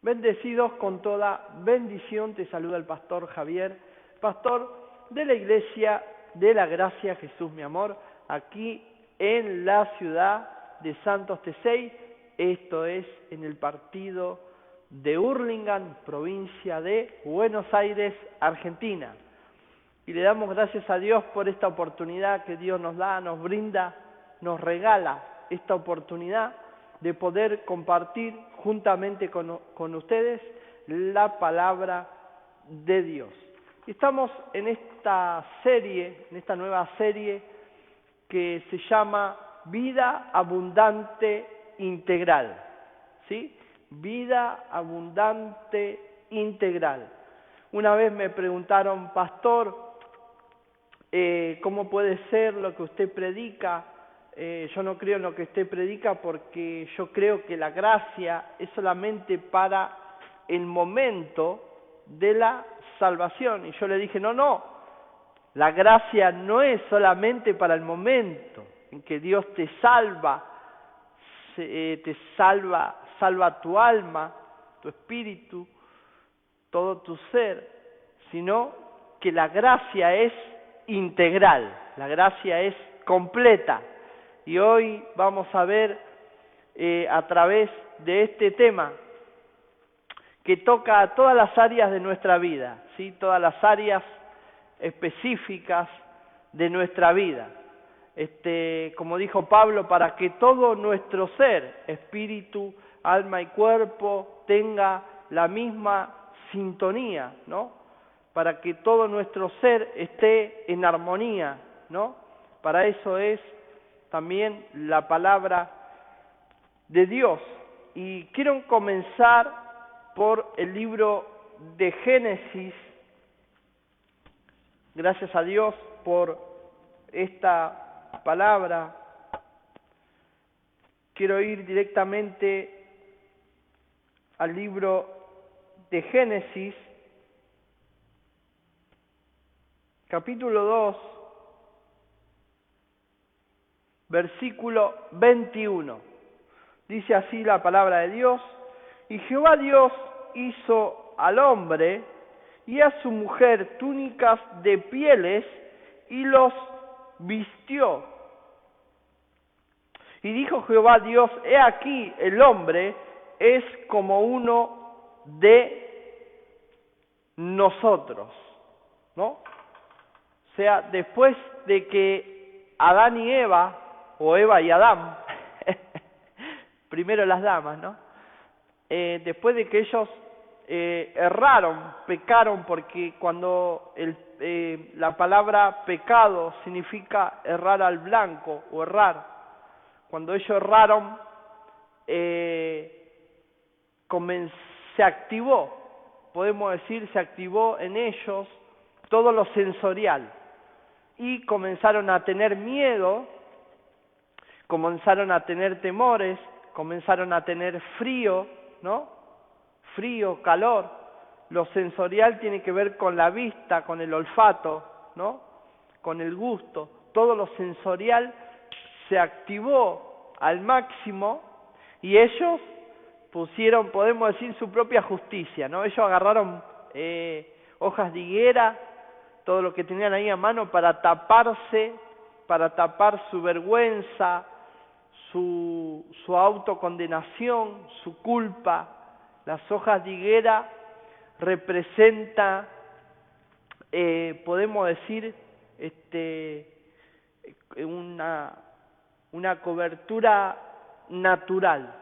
Bendecidos con toda bendición, te saluda el pastor Javier, pastor de la Iglesia de la Gracia Jesús mi amor, aquí en la ciudad de Santos Texey, esto es en el partido de Hurlingham, provincia de Buenos Aires, Argentina. Y le damos gracias a Dios por esta oportunidad que Dios nos da, nos brinda, nos regala esta oportunidad de poder compartir juntamente con ustedes la palabra de Dios. Estamos en esta serie, en esta nueva serie que se llama Vida Abundante Integral, ¿sí? Vida Abundante Integral. Una vez me preguntaron, pastor, ¿cómo puede ser lo que usted predica? Yo no creo en lo que usted predica porque yo creo que la gracia es solamente para el momento de la salvación. Y yo le dije, no, la gracia no es solamente para el momento en que Dios te salva, salva tu alma, tu espíritu, todo tu ser, sino que la gracia es integral, la gracia es completa. Y hoy vamos a ver a través de este tema que toca a todas las áreas de nuestra vida, ¿sí? Todas las áreas específicas de nuestra vida. Como dijo Pablo, para que todo nuestro ser, espíritu, alma y cuerpo, tenga la misma sintonía, ¿no? Para que todo nuestro ser esté en armonía, ¿no? Para eso es también la palabra de Dios. Y quiero comenzar por el libro de Génesis. Gracias a Dios por esta palabra. Quiero ir directamente al libro de Génesis, capítulo 2, versículo 21. Dice así la palabra de Dios: y Jehová Dios hizo al hombre y a su mujer túnicas de pieles y los vistió. Y dijo Jehová Dios: he aquí el hombre es como uno de nosotros, ¿no? O sea, después de que Adán y Eva, o Eva y Adán, primero las damas, ¿no? Después de que ellos erraron, pecaron, porque cuando la palabra pecado significa errar al blanco o errar, cuando ellos erraron, se activó, podemos decir, se activó en ellos todo lo sensorial y comenzaron a tener miedo, comenzaron a tener temores, comenzaron a tener frío, ¿no? Frío, calor. Lo sensorial tiene que ver con la vista, con el olfato, ¿no? Con el gusto. Todo lo sensorial se activó al máximo y ellos pusieron, podemos decir, su propia justicia, ¿no? Ellos agarraron hojas de higuera, todo lo que tenían ahí a mano para taparse, para tapar su vergüenza, su autocondenación, su culpa. Las hojas de higuera representan, podemos decir, una cobertura natural.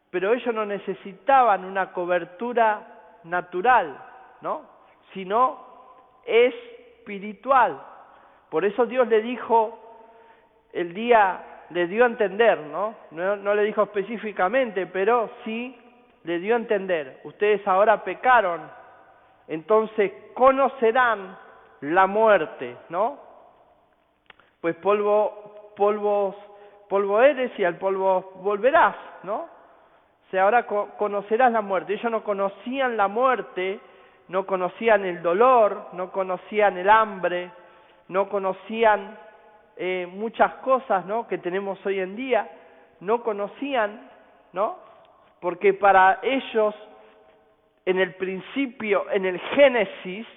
Pero ellos no necesitaban una cobertura natural, ¿no? Sino espiritual. Por eso Dios le dijo, le dio a entender, ¿no? No le dijo específicamente, pero sí le dio a entender. Ustedes ahora pecaron, entonces conocerán la muerte, ¿no? Pues polvo eres y al polvo volverás, ¿no? O sea, ahora conocerás la muerte. Ellos no conocían la muerte, no conocían el dolor, no conocían el hambre, no conocían muchas cosas, ¿no?, que tenemos hoy en día, no conocían, ¿no? Porque para ellos en el principio, en el Génesis,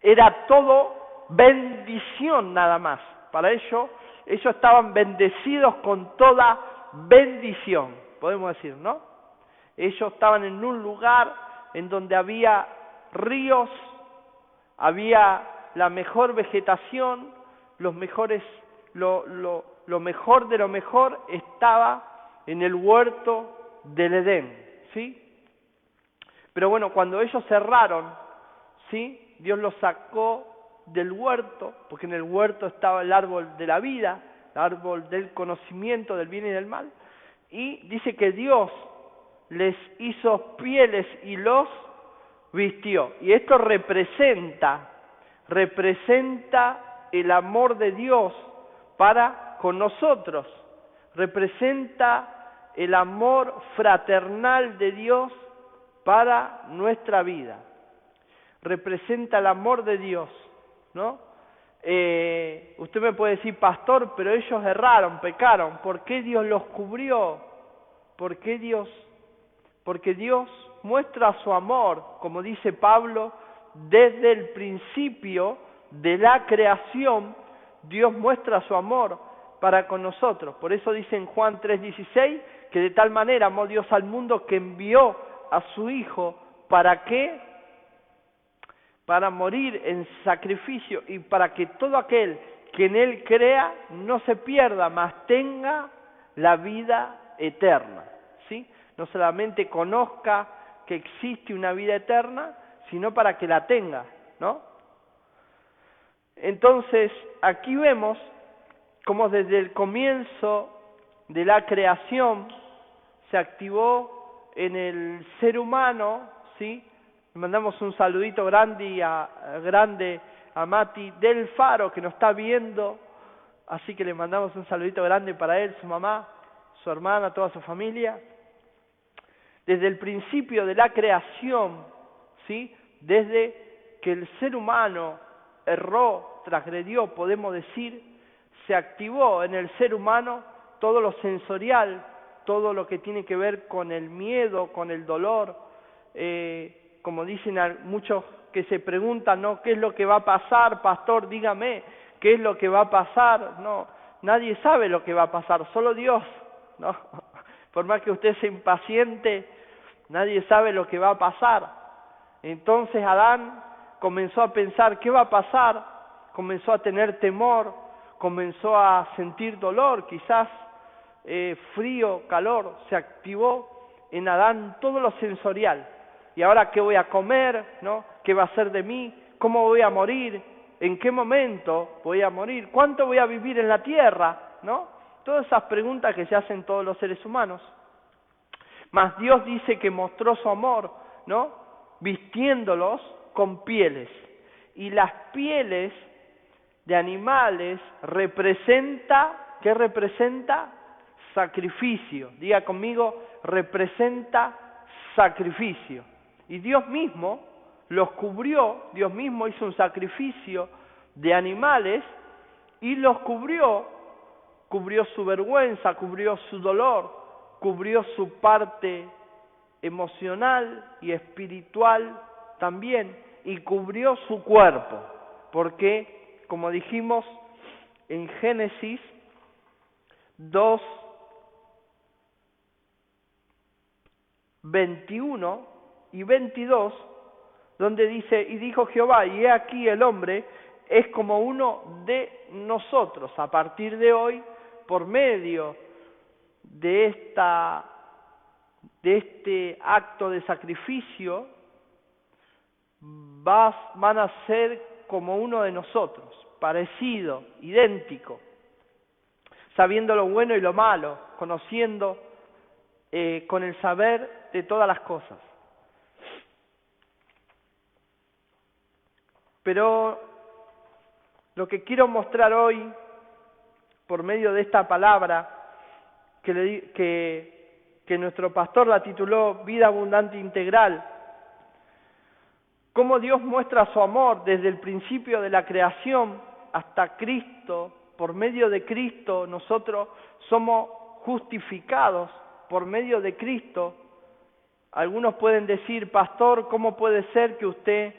era todo bendición nada más. Para ellos estaban bendecidos con toda bendición, podemos decir, ¿no? Ellos estaban en un lugar en donde había ríos, había la mejor vegetación, lo mejor de lo mejor estaba en el huerto del Edén, ¿sí? Pero bueno, cuando ellos cerraron, ¿sí? Dios los sacó del huerto, porque en el huerto estaba el árbol de la vida, el árbol del conocimiento del bien y del mal, y dice que Dios les hizo pieles y los vistió. Y esto representa el amor de Dios para con nosotros, representa el amor fraternal de Dios para nuestra vida, representa el amor de Dios, ¿no? Usted me puede decir, pastor, pero ellos erraron, pecaron, ¿por qué Dios los cubrió? ¿Por qué Dios? Porque Dios muestra su amor, como dice Pablo, desde el principio de la creación, Dios muestra su amor para con nosotros. Por eso dice en Juan 3:16, que de tal manera amó Dios al mundo que envió a su Hijo, ¿para qué? Para morir en sacrificio y para que todo aquel que en Él crea no se pierda, mas tenga la vida eterna, ¿sí? No solamente conozca que existe una vida eterna, sino para que la tenga, ¿no? Entonces, aquí vemos cómo desde el comienzo de la creación se activó en el ser humano, ¿sí? Le mandamos un saludito grande a Mati del Faro, que nos está viendo, así que le mandamos un saludito grande para él, su mamá, su hermana, toda su familia. Desde el principio de la creación, ¿sí? Desde que el ser humano erró, transgredió, podemos decir, se activó en el ser humano todo lo sensorial, todo lo que tiene que ver con el miedo, con el dolor, como dicen muchos que se preguntan, ¿no? ¿Qué es lo que va a pasar, pastor? Dígame, ¿qué es lo que va a pasar? No, nadie sabe lo que va a pasar, solo Dios, ¿no? Por más que usted sea impaciente, nadie sabe lo que va a pasar. Entonces Adán comenzó a pensar, ¿qué va a pasar? Comenzó a tener temor, comenzó a sentir dolor, quizás frío, calor, se activó en Adán todo lo sensorial. ¿Y ahora qué voy a comer? ¿No? ¿Qué va a ser de mí? ¿Cómo voy a morir? ¿En qué momento voy a morir? ¿Cuánto voy a vivir en la tierra? ¿No? Todas esas preguntas que se hacen todos los seres humanos. Mas Dios dice que mostró su amor, ¿no? Vistiéndolos con pieles. Y las pieles de animales representa, ¿qué representa? Sacrificio. Diga conmigo, representa sacrificio. Y Dios mismo los cubrió, Dios mismo hizo un sacrificio de animales y los cubrió su vergüenza, cubrió su dolor, cubrió su parte emocional y espiritual también, y cubrió su cuerpo, porque, como dijimos en Génesis 2, 21 y 22, donde dice, y dijo Jehová, y he aquí el hombre es como uno de nosotros, a partir de hoy, por medio de este acto de sacrificio, van a ser como uno de nosotros, parecido, idéntico, sabiendo lo bueno y lo malo, conociendo con el saber de todas las cosas. Pero lo que quiero mostrar hoy, por medio de esta palabra, que nuestro pastor la tituló Vida Abundante Integral, cómo Dios muestra su amor desde el principio de la creación hasta Cristo. Por medio de Cristo nosotros somos justificados, por medio de Cristo Algunos pueden decir, pastor, ¿cómo puede ser que usted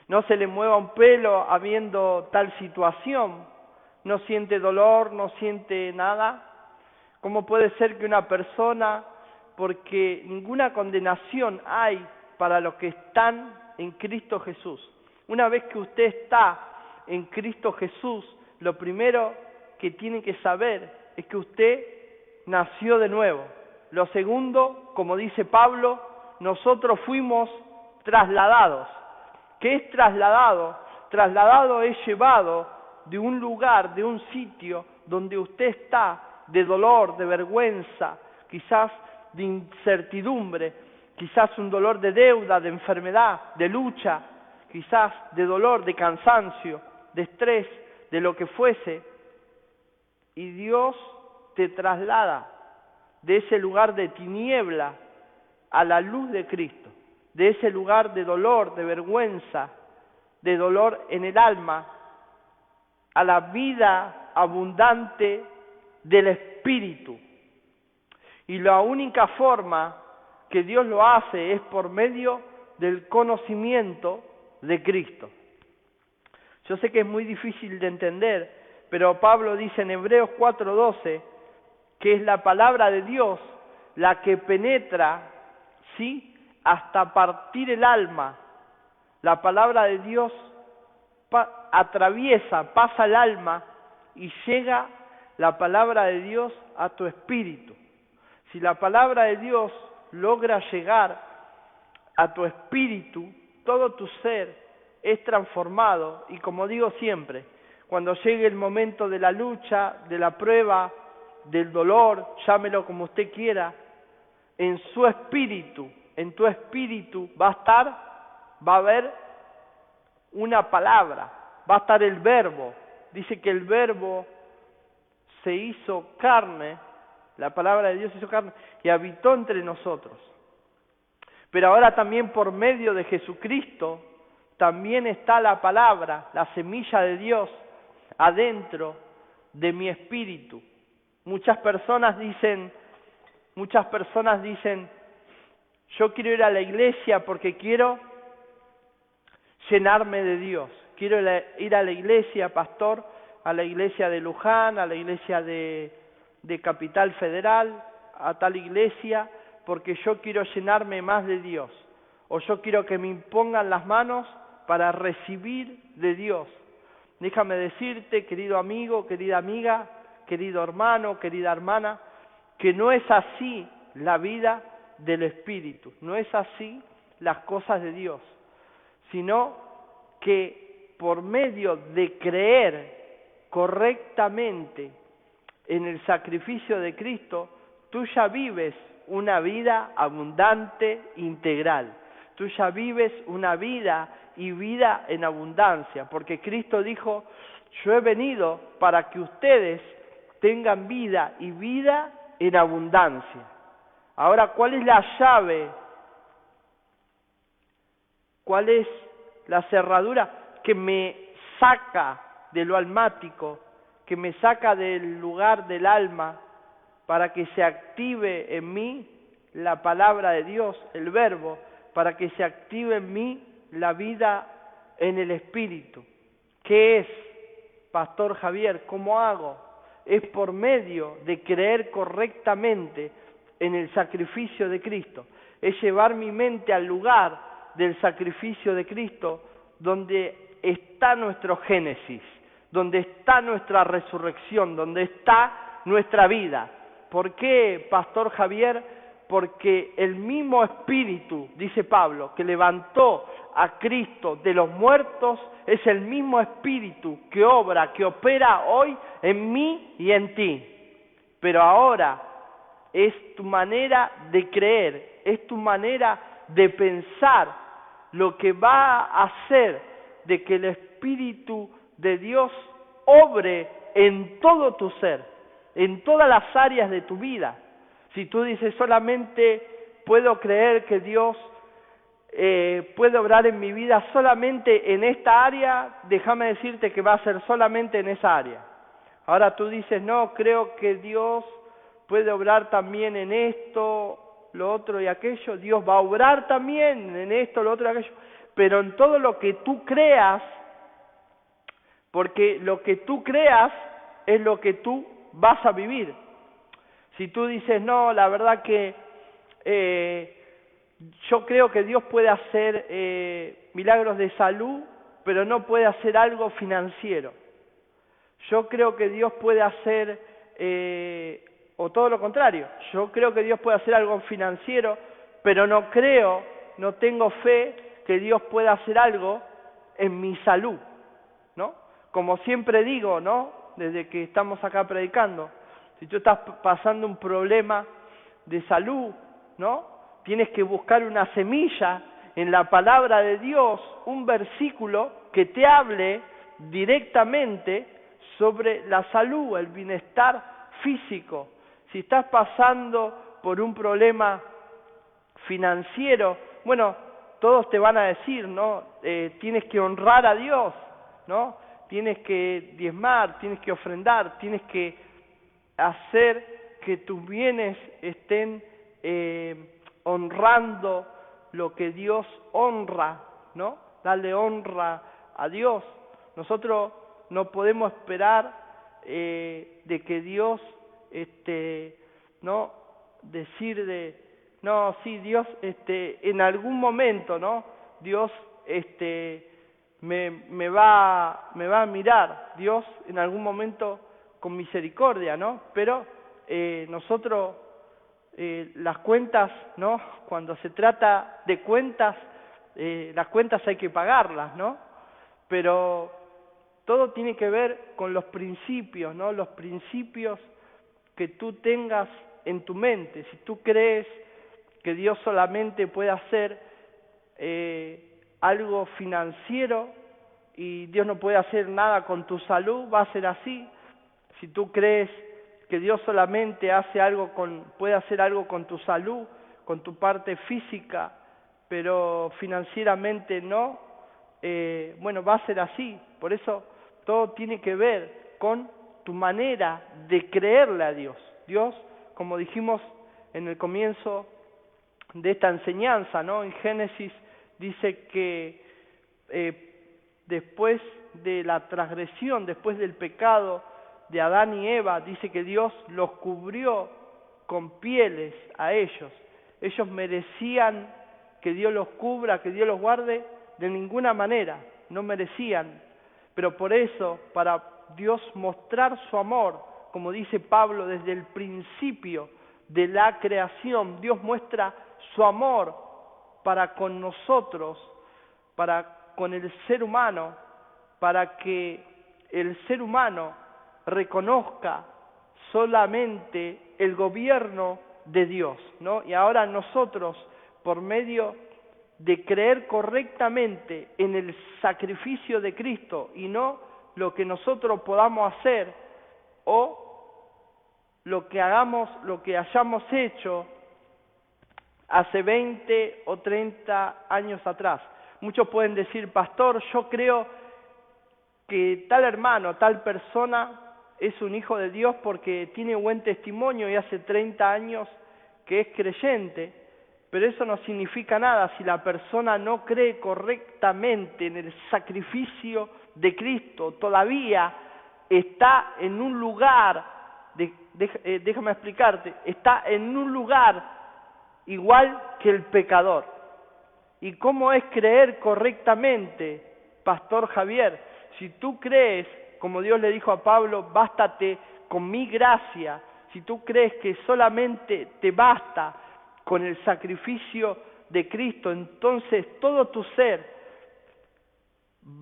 no se le mueva un pelo habiendo tal situación? ¿No siente dolor, no siente nada? ¿Cómo puede ser que una persona, porque ninguna condenación hay para los que están en Cristo Jesús? Una vez que usted está en Cristo Jesús, lo primero que tiene que saber es que usted nació de nuevo. Lo segundo, como dice Pablo, nosotros fuimos trasladados. ¿Qué es trasladado? Trasladado es llevado de un lugar, de un sitio donde usted está, de dolor, de vergüenza, quizás de incertidumbre, quizás un dolor de deuda, de enfermedad, de lucha, quizás de dolor, de cansancio, de estrés, de lo que fuese, y Dios te traslada de ese lugar de tiniebla a la luz de Cristo, de ese lugar de dolor, de vergüenza, de dolor en el alma, a la vida abundante del Espíritu. Y la única forma que Dios lo hace es por medio del conocimiento de Cristo. Yo sé que es muy difícil de entender, pero Pablo dice en Hebreos 4:12 que es la palabra de Dios la que penetra, ¿sí?, hasta partir el alma. La palabra de Dios atraviesa, pasa el alma y llega la palabra de Dios a tu espíritu. Si la palabra de Dios logra llegar a tu espíritu, todo tu ser es transformado. Y como digo siempre, cuando llegue el momento de la lucha, de la prueba, del dolor, llámelo como usted quiera, en su espíritu, en tu espíritu va a haber una palabra, va a estar el verbo. Dice que el verbo se hizo carne, la palabra de Dios se hizo carne y habitó entre nosotros. Pero ahora también por medio de Jesucristo, también está la palabra, la semilla de Dios, adentro de mi espíritu. Muchas personas dicen, yo quiero ir a la iglesia porque quiero llenarme de Dios. Quiero ir a la iglesia, pastor, a la iglesia de Luján, a la iglesia de Capital Federal, a tal iglesia, porque yo quiero llenarme más de Dios. O yo quiero que me impongan las manos para recibir de Dios. Déjame decirte, querido amigo, querida amiga, querido hermano, querida hermana, que no es así la vida del Espíritu, no es así las cosas de Dios, sino que por medio de creer correctamente en el sacrificio de Cristo, tú ya vives una vida abundante, integral. Tú ya vives una vida y vida en abundancia, porque Cristo dijo, yo he venido para que ustedes tengan vida y vida en abundancia. Ahora, ¿cuál es la llave? ¿Cuál es la cerradura que me saca de lo almático, que me saca del lugar del alma, para que se active en mí la palabra de Dios, el verbo, para que se active en mí la vida en el Espíritu? ¿Qué es, Pastor Javier? ¿Cómo hago? Es por medio de creer correctamente en el sacrificio de Cristo. Es llevar mi mente al lugar del sacrificio de Cristo, donde está nuestro génesis, donde está nuestra resurrección, donde está nuestra vida. ¿Por qué, Pastor Javier? Porque el mismo Espíritu, dice Pablo, que levantó a Cristo de los muertos, es el mismo Espíritu que obra, que opera hoy en mí y en ti. Pero ahora es tu manera de creer, es tu manera de pensar lo que va a hacer de que el Espíritu de Dios obre en todo tu ser, en todas las áreas de tu vida. Si tú dices solamente puedo creer que Dios puede obrar en mi vida solamente en esta área, déjame decirte que va a ser solamente en esa área. Ahora tú dices, no, creo que Dios puede obrar también en esto lo otro y aquello, Dios va a obrar también en esto, lo otro y aquello, pero en todo lo que tú creas, porque lo que tú creas es lo que tú vas a vivir. Si tú dices, no, la verdad que yo creo que Dios puede hacer milagros de salud, pero no puede hacer algo financiero. Yo creo que Dios puede hacer, o todo lo contrario, yo creo que Dios puede hacer algo financiero, pero no creo, no tengo fe que Dios pueda hacer algo en mi salud, ¿no? Como siempre digo, ¿no? Desde que estamos acá predicando, si tú estás pasando un problema de salud, ¿no? Tienes que buscar una semilla en la palabra de Dios, un versículo que te hable directamente sobre la salud, el bienestar físico. Si estás pasando por un problema financiero, bueno, todos te van a decir, ¿no? Tienes que honrar a Dios, ¿no? Tienes que diezmar, tienes que ofrendar, tienes que hacer que tus bienes estén honrando lo que Dios honra, ¿no? Darle honra a Dios. Nosotros no podemos esperar de que Dios, ¿no? Decir de, no, sí, Dios, en algún momento, ¿no? Dios, me va a mirar, Dios en algún momento con misericordia, ¿no? Pero nosotros las cuentas, ¿no? Cuando se trata de cuentas, las cuentas hay que pagarlas, ¿no? Pero todo tiene que ver con los principios, ¿no? Los principios que tú tengas en tu mente. Si tú crees que Dios solamente puede hacer algo financiero y Dios no puede hacer nada con tu salud, va a ser así. Si tú crees que Dios solamente puede hacer algo con tu salud, con tu parte física, pero financieramente no, bueno, va a ser así. Por eso todo tiene que ver con tu manera de creerle a Dios. Dios, como dijimos en el comienzo de esta enseñanza, ¿no? En Génesis dice que después de la transgresión, después del pecado de Adán y Eva, dice que Dios los cubrió con pieles a ellos. Ellos merecían que Dios los cubra, que Dios los guarde, de ninguna manera, no merecían. Pero por eso, para Dios mostrar su amor, como dice Pablo, desde el principio de la creación, Dios muestra su amor para con nosotros, para con el ser humano, para que el ser humano reconozca solamente el gobierno de Dios, ¿no? Y ahora nosotros, por medio de creer correctamente en el sacrificio de Cristo y no lo que nosotros podamos hacer o lo que hayamos hecho hace 20 o 30 años atrás. Muchos pueden decir, pastor, yo creo que tal hermano, tal persona es un hijo de Dios porque tiene buen testimonio y hace 30 años que es creyente, pero eso no significa nada si la persona no cree correctamente en el sacrificio de Cristo, todavía está en un lugar, déjame explicarte, está en un lugar igual que el pecador. ¿Y cómo es creer correctamente, Pastor Javier? Si tú crees, como Dios le dijo a Pablo, bástate con mi gracia, si tú crees que solamente te basta con el sacrificio de Cristo, entonces todo tu ser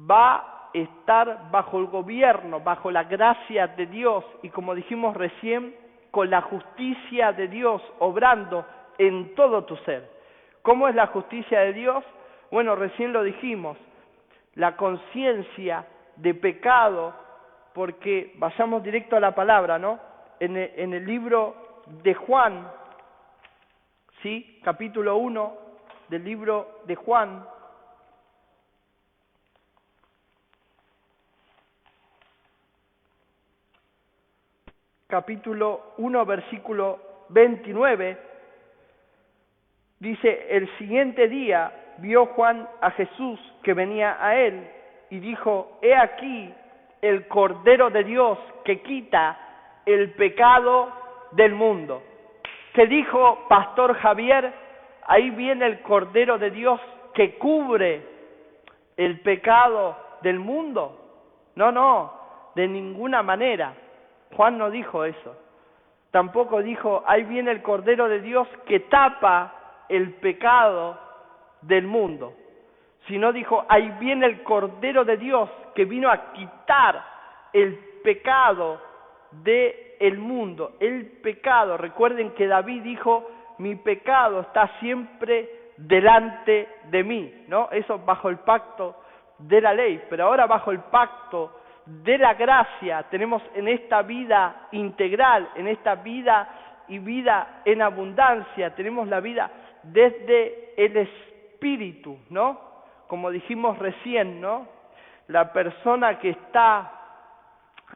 va a estar bajo el gobierno, bajo la gracia de Dios y, como dijimos recién, con la justicia de Dios obrando en todo tu ser. ¿Cómo es la justicia de Dios? Bueno, recién lo dijimos, la conciencia de pecado, porque vayamos directo a la palabra, ¿no? En el libro de Juan, ¿sí? Capítulo 1 del libro de Juan, capítulo 1, versículo 29, Dice, el siguiente día vio Juan a Jesús que venía a él y dijo, he aquí el Cordero de Dios que quita el pecado del mundo. ¿Qué dijo Pastor Javier? Ahí viene el Cordero de Dios que cubre el pecado del mundo. No, de ninguna manera. Juan no dijo eso. Tampoco dijo, ahí viene el Cordero de Dios que tapa el pecado del mundo. Sino dijo, ahí viene el Cordero de Dios que vino a quitar el pecado del mundo. El pecado, recuerden que David dijo, mi pecado está siempre delante de mí, ¿no? Eso bajo el pacto de la ley, pero ahora bajo el pacto de la gracia tenemos en esta vida integral, en esta vida y vida en abundancia, tenemos la vida desde el Espíritu, ¿no? Como dijimos recién, ¿no? La persona que está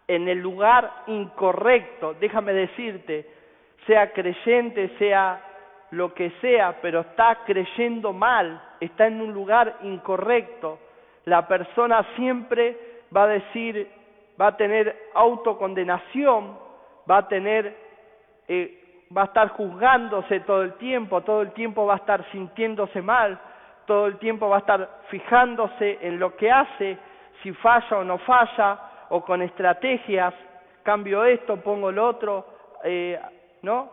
en el lugar incorrecto, déjame decirte, sea creyente, sea lo que sea, pero está creyendo mal, está en un lugar incorrecto, la persona siempre va a decir, va a tener autocondenación, va a estar juzgándose todo el tiempo va a estar sintiéndose mal, todo el tiempo va a estar fijándose en lo que hace, si falla o no falla, o con estrategias, cambio esto, pongo lo otro, ¿no?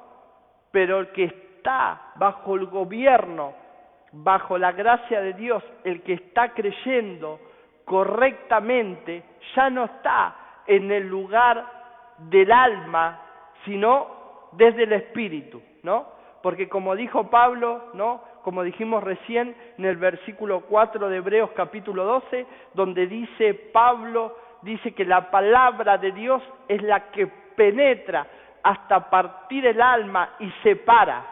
Pero el que está bajo el gobierno, bajo la gracia de Dios, el que está creyendo correctamente, ya no está en el lugar del alma, sino desde el Espíritu, ¿no? Porque como dijo Pablo, ¿no? Como dijimos recién en el versículo 4 de Hebreos capítulo 12, donde dice Pablo, dice que la palabra de Dios es la que penetra hasta partir el alma y separa,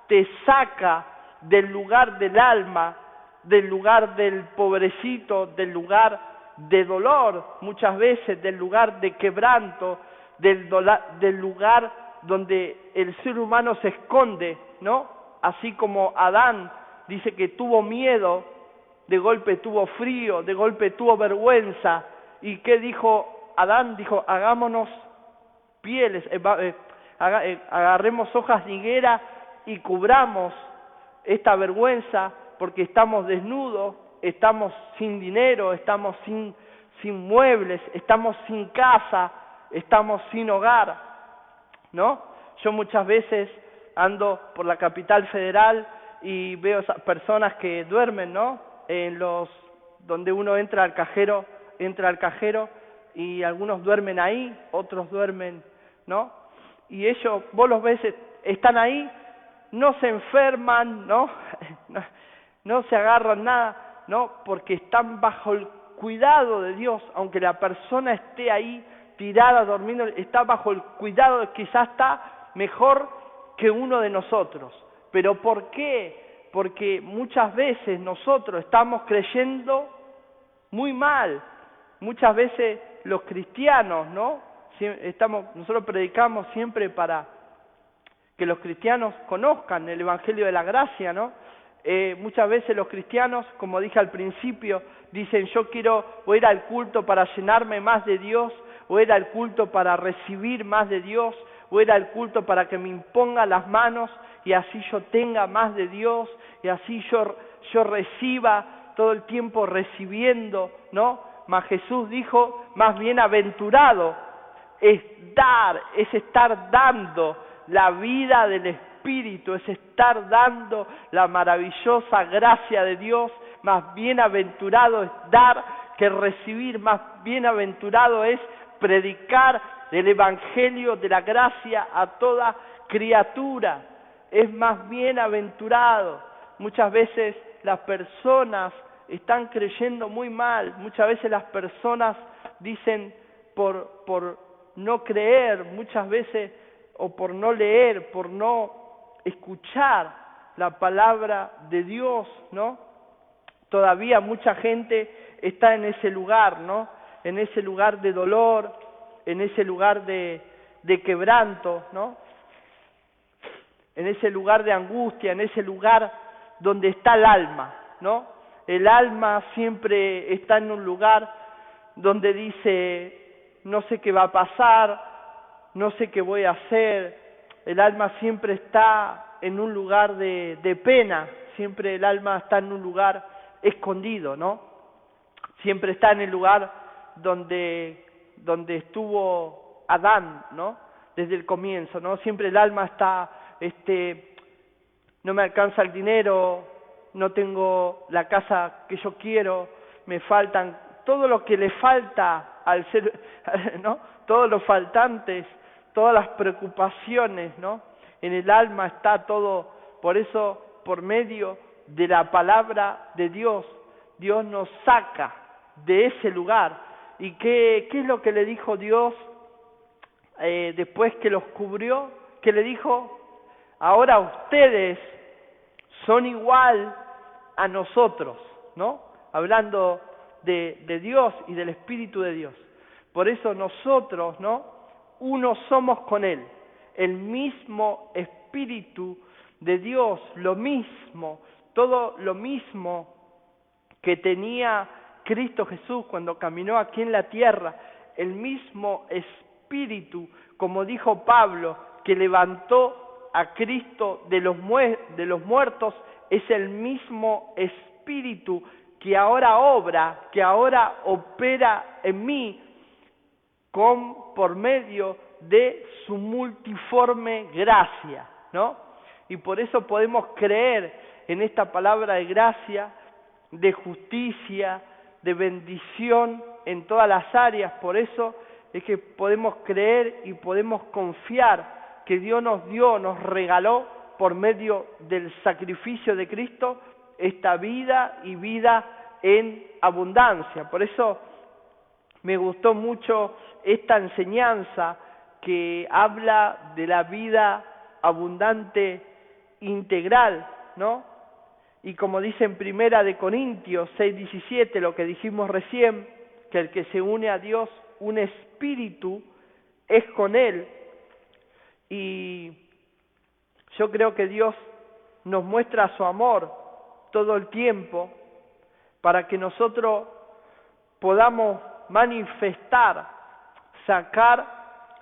te saca del lugar del alma, del lugar del pobrecito, del lugar de dolor, muchas veces del lugar de quebranto, del lugar donde el ser humano se esconde, ¿no? Así como Adán dice que tuvo miedo, de golpe tuvo frío, de golpe tuvo vergüenza. ¿Y qué dijo Adán? Dijo, hagámonos pieles, agarremos hojas de higuera y cubramos esta vergüenza porque estamos desnudos, estamos sin dinero, estamos sin muebles, estamos sin casa, estamos sin hogar, ¿no? Yo muchas veces ando por la capital federal y veo esas personas que duermen, ¿no? Donde uno entra al cajero y algunos duermen ahí, otros duermen, ¿no? Y ellos, vos los ves, están ahí, no se enferman, ¿no? No se agarran nada, ¿no? Porque están bajo el cuidado de Dios, aunque la persona esté ahí tirada, durmiendo, está bajo el cuidado, quizás está mejor que uno de nosotros. ¿Pero por qué? Porque muchas veces nosotros estamos creyendo muy mal. Muchas veces los cristianos, ¿no? Nosotros predicamos siempre para que los cristianos conozcan el Evangelio de la Gracia, ¿no? Muchas veces los cristianos, como dije al principio, dicen voy a ir al culto para llenarme más de Dios, voy a ir al culto para recibir más de Dios, voy a ir al culto para que me imponga las manos y así yo tenga más de Dios y así yo reciba todo el tiempo recibiendo, ¿no? Mas Jesús dijo, más bienaventurado es estar dando la vida del Espíritu, es estar dando la maravillosa gracia de Dios. Más bienaventurado es dar que recibir, más bienaventurado es predicar el Evangelio de la gracia a toda criatura, es más bienaventurado. Muchas veces las personas están creyendo muy mal, muchas veces las personas dicen por no creer, muchas veces, o por no leer, por no escuchar la palabra de Dios, ¿no? Todavía mucha gente está en ese lugar, ¿no? En ese lugar de dolor, en ese lugar de quebranto, ¿no? En ese lugar de angustia, en ese lugar donde está el alma, ¿no? El alma siempre está en un lugar donde dice, no sé qué va a pasar, no sé qué voy a hacer. El alma siempre está en un lugar de pena, siempre el alma está en un lugar escondido, ¿no? Siempre está en el lugar donde estuvo Adán, ¿no? Desde el comienzo, ¿no? Siempre el alma está, no me alcanza el dinero, no tengo la casa que yo quiero, me faltan, todo lo que le falta al ser, ¿no? Todos los faltantes, todas las preocupaciones, ¿no? En el alma está todo, por eso, por medio de la palabra de Dios, Dios nos saca de ese lugar. ¿Y qué es lo que le dijo Dios después que los cubrió? Que le dijo, ahora ustedes son igual a nosotros, ¿no? Hablando de Dios y del Espíritu de Dios. Por eso nosotros, ¿no? Uno somos con Él, el mismo Espíritu de Dios, lo mismo, todo lo mismo que tenía Cristo Jesús cuando caminó aquí en la tierra, el mismo Espíritu, como dijo Pablo, que levantó a Cristo de los muertos, es el mismo Espíritu que ahora obra, que ahora opera en mí, por medio de su multiforme gracia, ¿no? Y por eso podemos creer en esta palabra de gracia, de justicia, de bendición en todas las áreas. Por eso es que podemos creer y podemos confiar que Dios nos dio, nos regaló por medio del sacrificio de Cristo esta vida y vida en abundancia. Por eso me gustó mucho esta enseñanza que habla de la vida abundante integral, ¿no? Y como dice en Primera de Corintios 6:17, lo que dijimos recién, que el que se une a Dios, un espíritu, es con Él. Y yo creo que Dios nos muestra su amor todo el tiempo para que nosotros podamos manifestar, sacar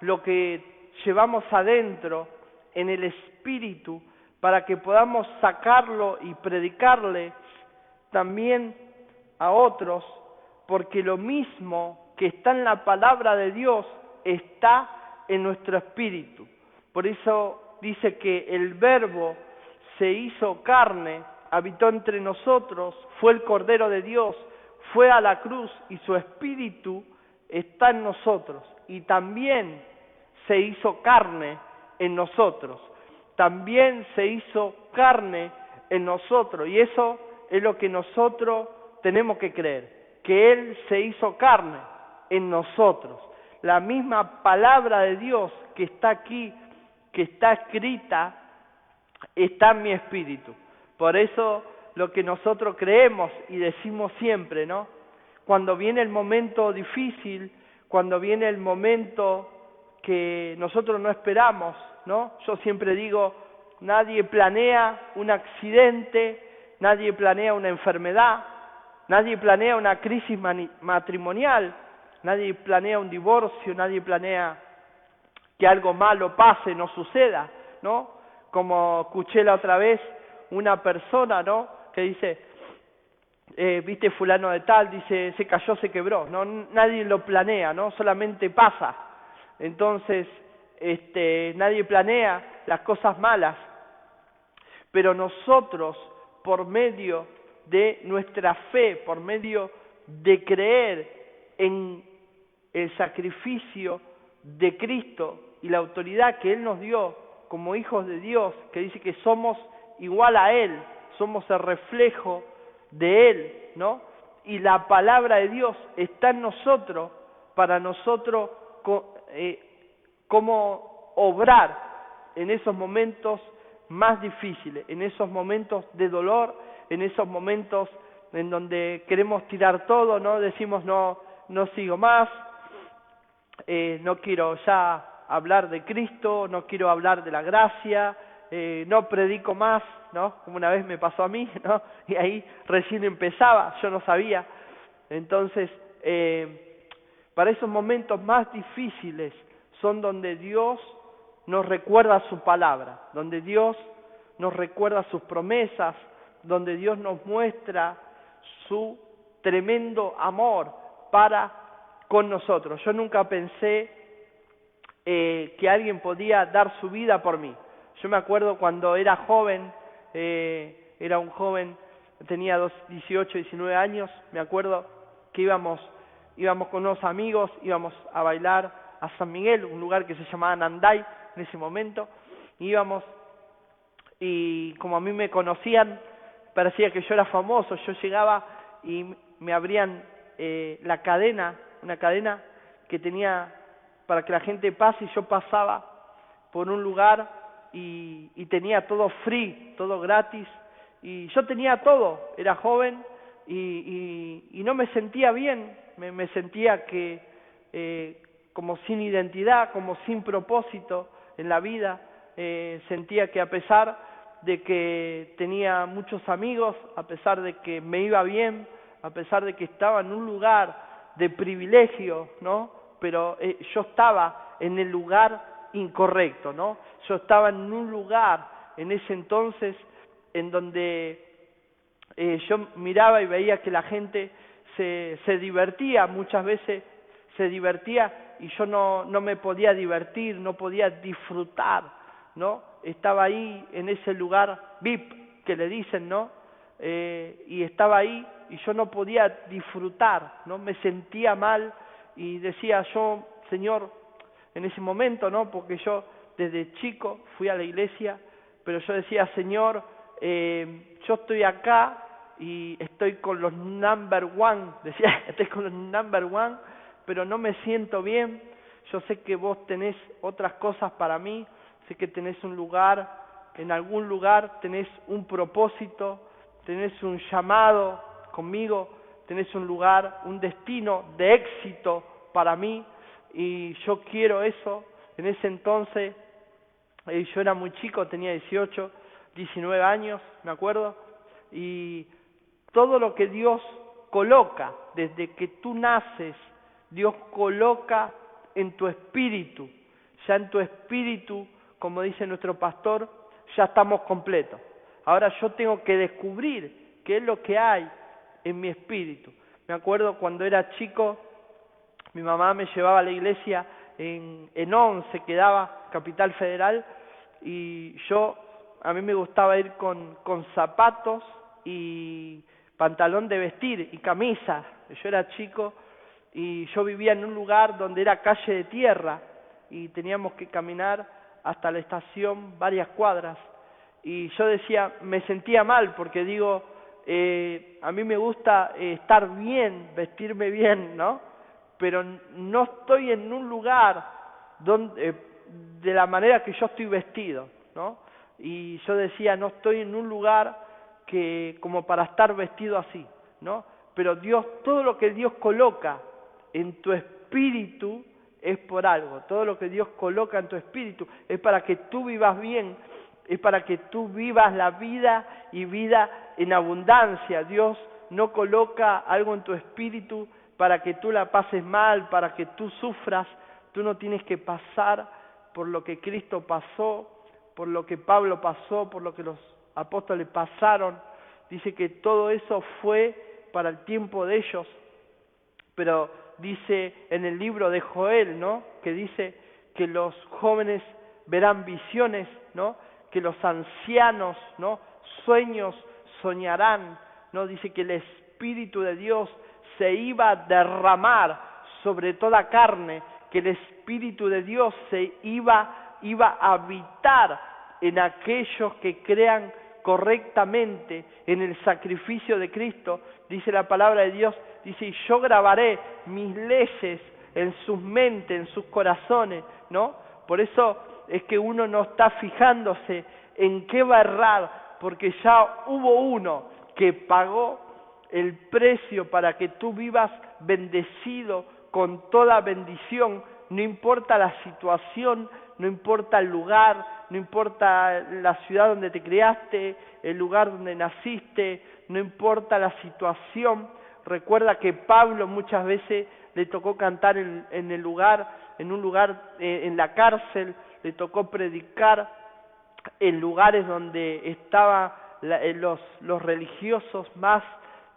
lo que llevamos adentro en el espíritu, para que podamos sacarlo y predicarle también a otros, porque lo mismo que está en la palabra de Dios está en nuestro espíritu. Por eso dice que el Verbo se hizo carne, habitó entre nosotros, fue el Cordero de Dios, fue a la cruz y su espíritu está en nosotros y también se hizo carne en nosotros. También se hizo carne en nosotros, y eso es lo que nosotros tenemos que creer, que Él se hizo carne en nosotros. La misma palabra de Dios que está aquí, que está escrita, está en mi espíritu. Por eso lo que nosotros creemos y decimos siempre, ¿no? Cuando viene el momento difícil, cuando viene el momento que nosotros no esperamos, ¿no? Yo siempre digo, nadie planea un accidente, nadie planea una enfermedad, nadie planea una crisis matrimonial, nadie planea un divorcio, nadie planea que algo malo pase, no suceda, ¿no? Como escuché la otra vez una persona, ¿no? Que dice, viste fulano de tal, dice, se cayó, se quebró, ¿no? Nadie lo planea, ¿no? Solamente pasa. Entonces, nadie planea las cosas malas, pero nosotros, por medio de nuestra fe, por medio de creer en el sacrificio de Cristo y la autoridad que Él nos dio como hijos de Dios, que dice que somos igual a Él, somos el reflejo de Él, ¿no? Y la palabra de Dios está en nosotros, para nosotros cómo obrar en esos momentos más difíciles, en esos momentos de dolor, en esos momentos en donde queremos tirar todo, ¿no? Decimos no sigo más, no quiero ya hablar de Cristo, no quiero hablar de la gracia, no predico más, ¿no? Como una vez me pasó a mí, ¿no? Y ahí recién empezaba, yo no sabía. Entonces, para esos momentos más difíciles son donde Dios nos recuerda su palabra, donde Dios nos recuerda sus promesas, donde Dios nos muestra su tremendo amor para con nosotros. Yo nunca pensé que alguien podía dar su vida por mí. Yo me acuerdo cuando era joven, era un joven, tenía 18, 19 años, me acuerdo que íbamos con unos amigos, íbamos a bailar a San Miguel, un lugar que se llamaba Nanday en ese momento, íbamos y como a mí me conocían, parecía que yo era famoso, yo llegaba y me abrían la cadena, una cadena que tenía para que la gente pase, y yo pasaba por un lugar y tenía todo free, todo gratis, y yo tenía todo, era joven y no me sentía bien, me sentía que como sin identidad, como sin propósito en la vida, sentía que a pesar de que tenía muchos amigos, a pesar de que me iba bien, a pesar de que estaba en un lugar de privilegio, ¿no? Pero yo estaba en el lugar incorrecto, ¿no? Yo estaba en un lugar en ese entonces en donde yo miraba y veía que la gente se divertía, muchas veces se divertía y yo no me podía divertir, no podía disfrutar, ¿no? Estaba ahí en ese lugar VIP que le dicen, ¿no? Y estaba ahí y yo no podía disfrutar, ¿no? Me sentía mal y decía yo, Señor, en ese momento, ¿no? Porque yo desde chico fui a la iglesia, pero yo decía, Señor, yo estoy acá y estoy con los number one, decía, estoy con los number one, pero no me siento bien. Yo sé que vos tenés otras cosas para mí, sé que tenés un lugar, en algún lugar tenés un propósito, tenés un llamado conmigo, tenés un lugar, un destino de éxito para mí, y yo quiero eso. En ese entonces, yo era muy chico, tenía 18, 19 años, me acuerdo, y todo lo que Dios coloca, desde que tú naces, Dios coloca en tu espíritu, ya en tu espíritu, como dice nuestro pastor, ya estamos completos. Ahora yo tengo que descubrir qué es lo que hay en mi espíritu. Me acuerdo cuando era chico, mi mamá me llevaba a la iglesia en Once, quedaba Capital Federal, y a mí me gustaba ir con zapatos y pantalón de vestir y camisa. Yo era chico y yo vivía en un lugar donde era calle de tierra y teníamos que caminar hasta la estación varias cuadras. Y yo decía, me sentía mal porque digo, a mí me gusta estar bien, vestirme bien, ¿no? Pero no estoy en un lugar donde, de la manera que yo estoy vestido, ¿no? Y yo decía, no estoy en un lugar que como para estar vestido así, ¿no? Pero Dios, todo lo que Dios coloca en tu espíritu es por algo. Todo lo que Dios coloca en tu espíritu es para que tú vivas bien, es para que tú vivas la vida y vida en abundancia. Dios no coloca algo en tu espíritu para que tú la pases mal, para que tú sufras. Tú no tienes que pasar por lo que Cristo pasó, por lo que Pablo pasó, por lo que los apóstoles pasaron. Dice que todo eso fue para el tiempo de ellos, pero dice en el libro de Joel, ¿no? Que dice que los jóvenes verán visiones, ¿no? Que los ancianos, ¿no? Sueños soñarán, ¿no? Dice que el Espíritu de Dios se iba a derramar sobre toda carne, que el Espíritu de Dios se iba a habitar en aquellos que crean correctamente en el sacrificio de Cristo. Dice la palabra de Dios, dice, y yo grabaré mis leyes en sus mentes, en sus corazones, ¿no? Por eso es que uno no está fijándose en qué va a errar, porque ya hubo uno que pagó el precio para que tú vivas bendecido con toda bendición, no importa la situación no importa el lugar, no importa la ciudad donde te criaste, el lugar donde naciste, no importa la situación. Recuerda que Pablo muchas veces le tocó cantar en un lugar, en la cárcel, le tocó predicar en lugares donde estaban los religiosos más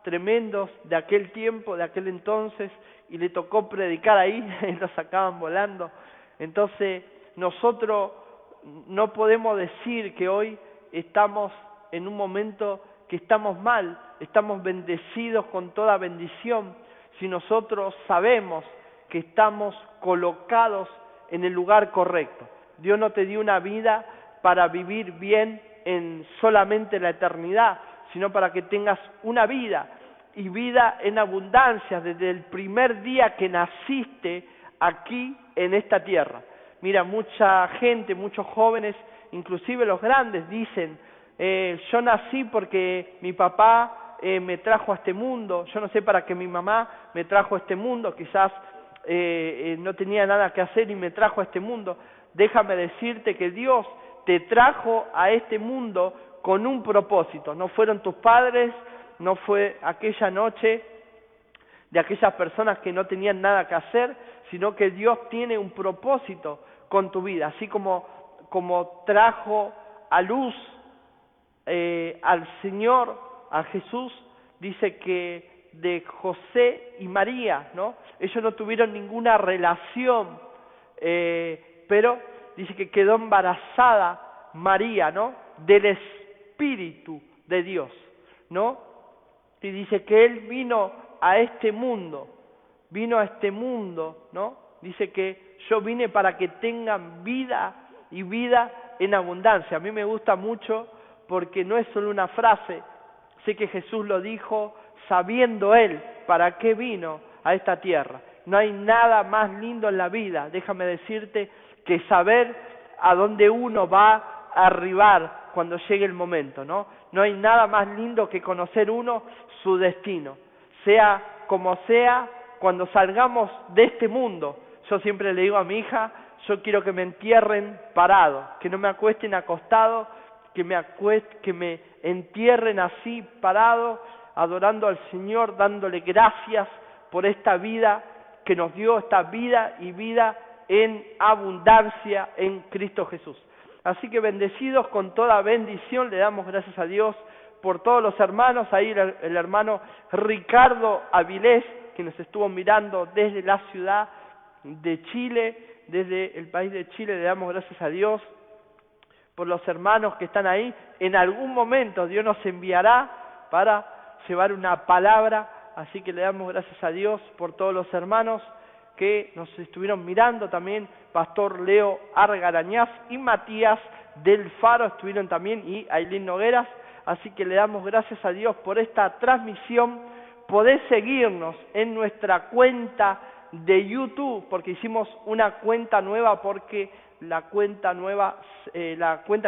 tremendos de aquel tiempo, de aquel entonces, y le tocó predicar ahí, y lo sacaban volando. Entonces, nosotros no podemos decir que hoy estamos en un momento que estamos mal, estamos bendecidos con toda bendición, si nosotros sabemos que estamos colocados en el lugar correcto. Dios no te dio una vida para vivir bien en solamente la eternidad, sino para que tengas una vida, y vida en abundancia, desde el primer día que naciste aquí en esta tierra. Mira, mucha gente, muchos jóvenes, inclusive los grandes, dicen, yo nací porque mi papá me trajo a este mundo, yo no sé para qué mi mamá me trajo a este mundo, quizás no tenía nada que hacer y me trajo a este mundo. Déjame decirte que Dios te trajo a este mundo con un propósito. No fueron tus padres, no fue aquella noche de aquellas personas que no tenían nada que hacer, sino que Dios tiene un propósito con tu vida. Así como trajo a luz al Señor, a Jesús, dice que de José y María, ¿no? Ellos no tuvieron ninguna relación, pero dice que quedó embarazada María, ¿no? Del Espíritu de Dios, ¿no? Y dice que Él vino a este mundo, ¿no? Dice que yo vine para que tengan vida y vida en abundancia. A mí me gusta mucho porque no es solo una frase, sé que Jesús lo dijo sabiendo Él para qué vino a esta tierra. No hay nada más lindo en la vida, déjame decirte, que saber a dónde uno va a arribar cuando llegue el momento, ¿no? No hay nada más lindo que conocer uno su destino, sea como sea, cuando salgamos de este mundo. Yo siempre le digo a mi hija, yo quiero que me entierren parado, que no me acuesten acostado, que me entierren así parado, adorando al Señor, dándole gracias por esta vida que nos dio, esta vida y vida en abundancia en Cristo Jesús. Así que bendecidos con toda bendición, le damos gracias a Dios por todos los hermanos, ahí el hermano Ricardo Avilés, que nos estuvo mirando desde la ciudad de Chile, desde el país de Chile, le damos gracias a Dios por los hermanos que están ahí. En algún momento Dios nos enviará para llevar una palabra, así que le damos gracias a Dios por todos los hermanos que nos estuvieron mirando, también Pastor Leo Argarañaz y Matías del Faro estuvieron también, y Ailín Nogueras, así que le damos gracias a Dios por esta transmisión. Podés seguirnos en nuestra cuenta de YouTube, porque hicimos una cuenta nueva, porque la cuenta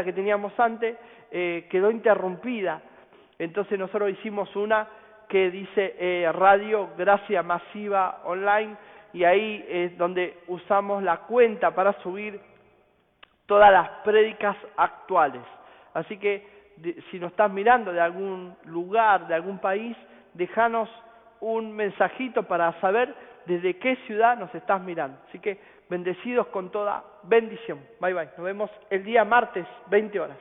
que teníamos antes quedó interrumpida, entonces nosotros hicimos una que dice Radio Gracia Masiva Online, y ahí es donde usamos la cuenta para subir todas las prédicas actuales. Así que si nos estás mirando de algún lugar, de algún país, déjanos un mensajito para saber desde qué ciudad nos estás mirando. Así que bendecidos con toda bendición. Bye bye. Nos vemos el día martes, 20 horas.